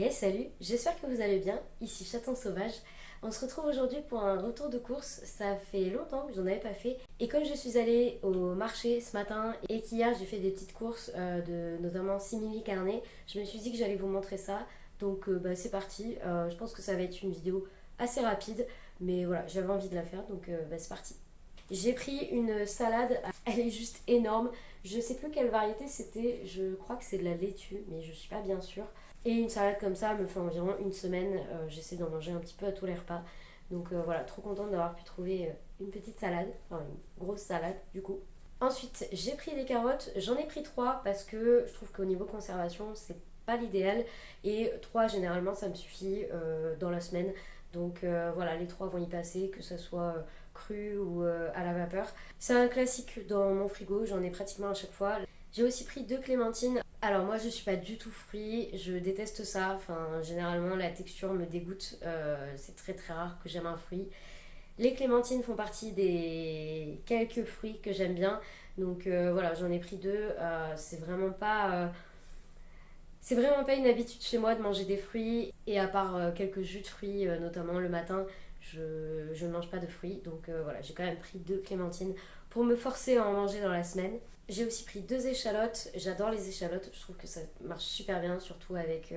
Et salut, j'espère que vous allez bien, ici Chaton Sauvage. On se retrouve aujourd'hui pour un retour de course, ça fait longtemps que j'en avais pas fait. Et comme je suis allée au marché ce matin et qu'hier j'ai fait des petites courses de notamment simili carnet, je me suis dit que j'allais vous montrer ça. Donc c'est parti, je pense que ça va être une vidéo assez rapide, mais voilà, j'avais envie de la faire donc c'est parti. J'ai pris une salade, elle est juste énorme. Je sais plus quelle variété c'était, je crois que c'est de la laitue, mais je suis pas bien sûre. Et une salade comme ça me fait environ une semaine. J'essaie d'en manger un petit peu à tous les repas. Donc voilà, trop contente d'avoir pu trouver une petite salade, enfin une grosse salade du coup. Ensuite, j'ai pris des carottes. J'en ai pris 3 parce que je trouve qu'au niveau conservation, c'est pas l'idéal. Et 3 généralement, ça me suffit dans la semaine. Donc voilà, les 3 vont y passer, que ce soit cru ou à la vapeur. C'est un classique dans mon frigo, j'en ai pratiquement à chaque fois. J'ai aussi pris 2 clémentines. Alors moi je suis pas du tout fruit, je déteste ça. Enfin généralement la texture me dégoûte. C'est très très rare que j'aime un fruit. Les clémentines font partie des quelques fruits que j'aime bien. Donc voilà, j'en ai pris 2. C'est vraiment pas une habitude chez moi de manger des fruits. Et à part quelques jus de fruits, notamment le matin, je ne mange pas de fruits. Donc voilà, j'ai quand même pris 2 clémentines pour me forcer à en manger dans la semaine. J'ai aussi pris 2 échalotes. J'adore les échalotes. Je trouve que ça marche super bien, surtout avec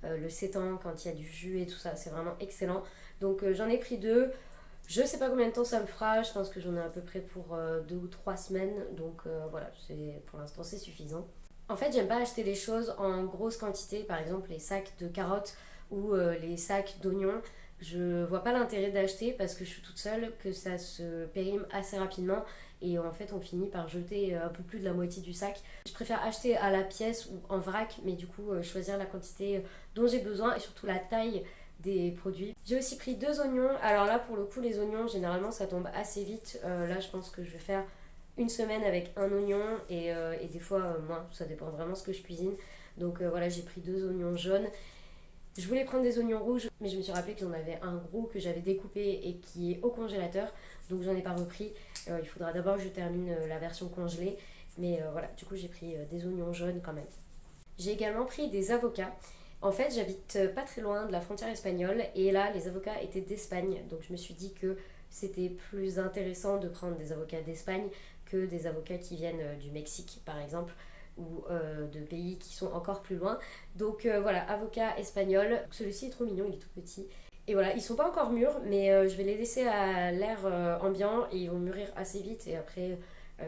le sétan quand il y a du jus et tout ça. C'est vraiment excellent. Donc j'en ai pris 2. Je sais pas combien de temps ça me fera. Je pense que j'en ai à peu près pour 2 ou 3 semaines. Donc voilà, pour l'instant c'est suffisant. En fait, j'aime pas acheter les choses en grosse quantité, par exemple les sacs de carottes ou les sacs d'oignons. Je vois pas l'intérêt d'acheter parce que je suis toute seule, que ça se périme assez rapidement et en fait on finit par jeter un peu plus de la moitié du sac. Je préfère acheter à la pièce ou en vrac, mais du coup choisir la quantité dont j'ai besoin et surtout la taille des produits. J'ai aussi pris 2 oignons. Alors là pour le coup les oignons généralement ça tombe assez vite. Là je pense que je vais faire une semaine avec un oignon et des fois moins, ça dépend vraiment ce que je cuisine. Donc voilà, j'ai pris 2 oignons jaunes. Je voulais prendre des oignons rouges, mais je me suis rappelé que j'en avais un gros que j'avais découpé et qui est au congélateur, donc j'en ai pas repris. Il faudra d'abord que je termine la version congelée, mais voilà, du coup j'ai pris des oignons jaunes quand même. J'ai également pris des avocats. En fait, j'habite pas très loin de la frontière espagnole et là, les avocats étaient d'Espagne. Donc je me suis dit que c'était plus intéressant de prendre des avocats d'Espagne que des avocats qui viennent du Mexique, par exemple, ou de pays qui sont encore plus loin. Donc voilà, avocat espagnol. Celui-ci est trop mignon, il est tout petit. Et voilà, ils sont pas encore mûrs, mais je vais les laisser à l'air ambiant et ils vont mûrir assez vite. Et après,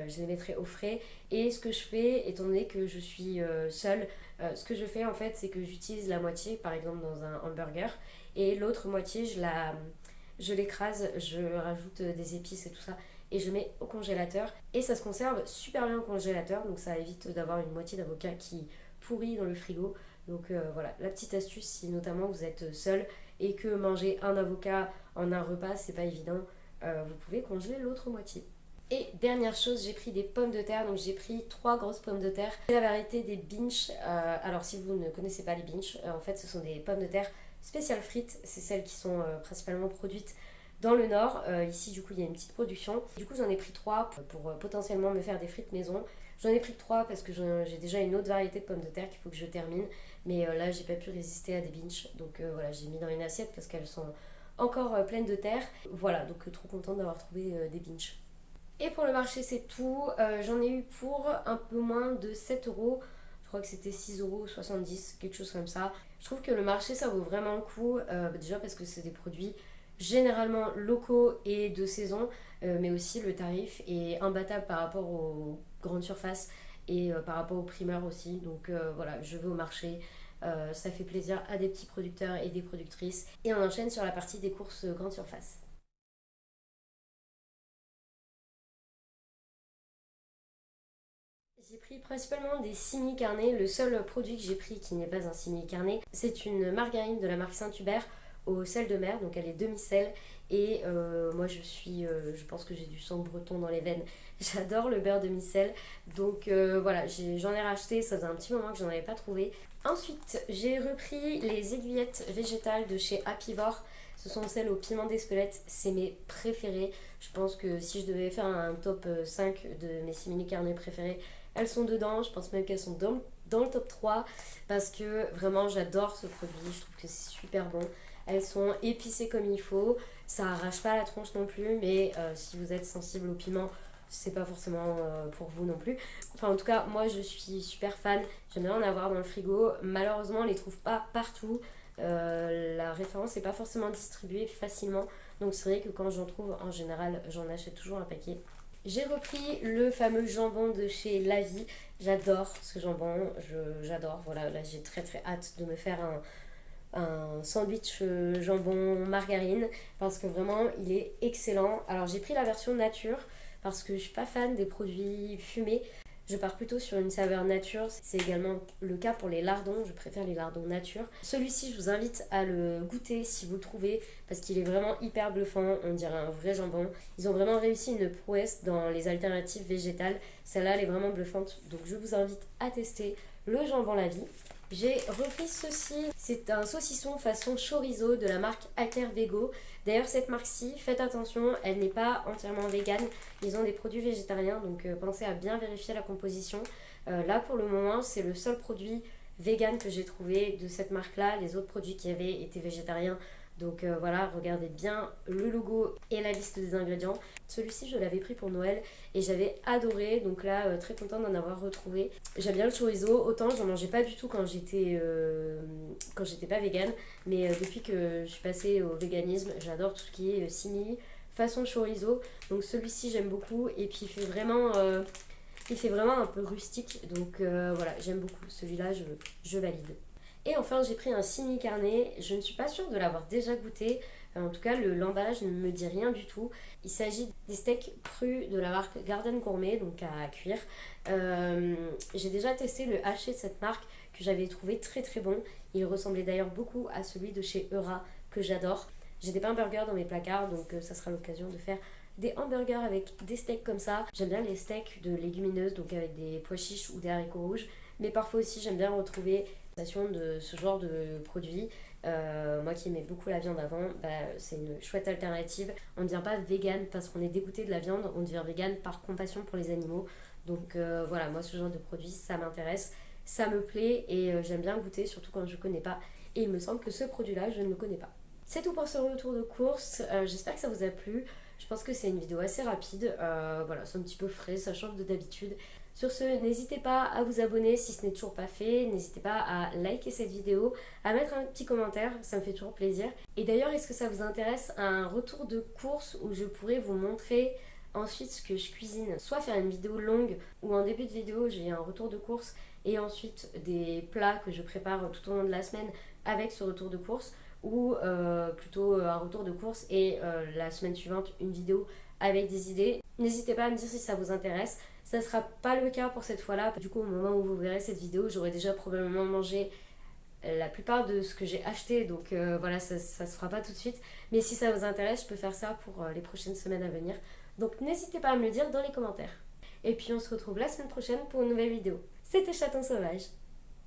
je les mettrai au frais. Et ce que je fais, étant donné que je suis seule, ce que je fais en fait, c'est que j'utilise la moitié, par exemple dans un hamburger, et l'autre moitié, je l'écrase, je rajoute des épices et tout ça, et je mets au congélateur. Et ça se conserve super bien au congélateur, donc ça évite d'avoir une moitié d'avocat qui pourrit dans le frigo. Donc voilà, la petite astuce, si notamment vous êtes seul et que manger un avocat en un repas, c'est pas évident, vous pouvez congeler l'autre moitié. Et dernière chose, j'ai pris des pommes de terre. Donc j'ai pris 3 grosses pommes de terre. C'est la variété des Binch. Alors si vous ne connaissez pas les Binch, en fait ce sont des pommes de terre spéciales frites. C'est celles qui sont principalement produites dans le nord. Ici du coup il y a une petite production. Du coup j'en ai pris 3 pour potentiellement me faire des frites maison. J'en ai pris 3 parce que j'ai déjà une autre variété de pommes de terre qu'il faut que je termine. Mais là j'ai pas pu résister à des Binch. Donc voilà, j'ai mis dans une assiette parce qu'elles sont encore pleines de terre. Voilà, donc trop contente d'avoir trouvé des Binch. Et pour le marché, c'est tout. J'en ai eu pour un peu moins de 7 euros. Je crois que c'était 6,70 €, quelque chose comme ça. Je trouve que le marché, ça vaut vraiment le coup. Déjà parce que c'est des produits généralement locaux et de saison, mais aussi le tarif est imbattable par rapport aux grandes surfaces et par rapport aux primeurs aussi. Donc voilà, je vais au marché. Ça fait plaisir à des petits producteurs et des productrices. Et on enchaîne sur la partie des courses grande surface. J'ai pris principalement des simili-carnets. Le seul produit que j'ai pris qui n'est pas un simili-carnet, c'est une margarine de la marque Saint-Hubert au sel de mer, donc elle est demi-sel. Et moi je pense que j'ai du sang breton dans les veines. J'adore le beurre demi-sel. Donc voilà, j'en ai racheté, ça faisait un petit moment que j'en avais pas trouvé. Ensuite, j'ai repris les aiguillettes végétales de chez Apivore. Ce sont celles au piment d'Espelette, c'est mes préférées. Je pense que si je devais faire un top 5 de mes simili-carnets préférés, elles sont dedans. Je pense même qu'elles sont dans le top 3 parce que vraiment j'adore ce produit, je trouve que c'est super bon. Elles sont épicées comme il faut, ça arrache pas la tronche non plus, mais si vous êtes sensible au piment, c'est pas forcément pour vous non plus. Enfin en tout cas moi je suis super fan, j'aime bien en avoir dans le frigo. Malheureusement on les trouve pas partout, la référence n'est pas forcément distribuée facilement, donc c'est vrai que quand j'en trouve en général j'en achète toujours un paquet. J'ai repris le fameux jambon de chez La Vie, j'adore ce jambon, j'adore, voilà, là j'ai très très hâte de me faire un sandwich jambon margarine parce que vraiment il est excellent. Alors j'ai pris la version nature parce que je suis pas fan des produits fumés. Je pars plutôt sur une saveur nature. C'est également le cas pour les lardons. Je préfère les lardons nature. Celui-ci, je vous invite à le goûter si vous le trouvez parce qu'il est vraiment hyper bluffant. On dirait un vrai jambon. Ils ont vraiment réussi une prouesse dans les alternatives végétales. Celle-là, elle est vraiment bluffante. Donc je vous invite à tester le jambon La Vie. J'ai repris ceci, c'est un saucisson façon chorizo de la marque Alter Vego. D'ailleurs cette marque-ci, faites attention, elle n'est pas entièrement végane, ils ont des produits végétariens, donc pensez à bien vérifier la composition. Là pour le moment c'est le seul produit vegan que j'ai trouvé de cette marque-là, les autres produits qui avaient été végétariens. Donc voilà, regardez bien le logo et la liste des ingrédients. Celui-ci, je l'avais pris pour Noël et j'avais adoré. Donc là, très contente d'en avoir retrouvé. J'aime bien le chorizo. Autant, j'en mangeais pas du tout quand j'étais pas végane. Mais depuis que je suis passée au véganisme, j'adore tout ce qui est simili façon chorizo. Donc celui-ci, j'aime beaucoup. Et puis, il fait vraiment un peu rustique. Donc voilà, j'aime beaucoup. Celui-là, je valide. Et enfin, j'ai pris un simili carnet. Je ne suis pas sûre de l'avoir déjà goûté. En tout cas, l'emballage ne me dit rien du tout. Il s'agit des steaks crus de la marque Garden Gourmet, donc à cuire. J'ai déjà testé le haché de cette marque que j'avais trouvé très très bon. Il ressemblait d'ailleurs beaucoup à celui de chez Eura que j'adore. J'ai des pains burgers dans mes placards, donc ça sera l'occasion de faire des hamburgers avec des steaks comme ça. J'aime bien les steaks de légumineuses, donc avec des pois chiches ou des haricots rouges. Mais parfois aussi, j'aime bien retrouver de ce genre de produit. Moi qui aimais beaucoup la viande avant, c'est une chouette alternative. On ne devient pas vegan parce qu'on est dégoûté de la viande, on devient vegan par compassion pour les animaux. Donc voilà, moi ce genre de produit ça m'intéresse, ça me plaît et j'aime bien goûter, surtout quand je ne connais pas. Et il me semble que ce produit-là, je ne le connais pas. C'est tout pour ce retour de course. J'espère que ça vous a plu. Je pense que c'est une vidéo assez rapide. Voilà, c'est un petit peu frais, ça change de d'habitude. Sur ce, n'hésitez pas à vous abonner si ce n'est toujours pas fait. N'hésitez pas à liker cette vidéo, à mettre un petit commentaire, ça me fait toujours plaisir. Et d'ailleurs, est-ce que ça vous intéresse un retour de course où je pourrais vous montrer ensuite ce que je cuisine? Soit faire une vidéo longue où en début de vidéo j'ai un retour de course et ensuite des plats que je prépare tout au long de la semaine avec ce retour de course, ou plutôt un retour de course et la semaine suivante une vidéo avec des idées. N'hésitez pas à me dire si ça vous intéresse. Ça ne sera pas le cas pour cette fois-là. Du coup, au moment où vous verrez cette vidéo, j'aurai déjà probablement mangé la plupart de ce que j'ai acheté. Donc voilà, ça ne se fera pas tout de suite. Mais si ça vous intéresse, je peux faire ça pour les prochaines semaines à venir. Donc n'hésitez pas à me le dire dans les commentaires. Et puis on se retrouve la semaine prochaine pour une nouvelle vidéo. C'était Chaton Sauvage.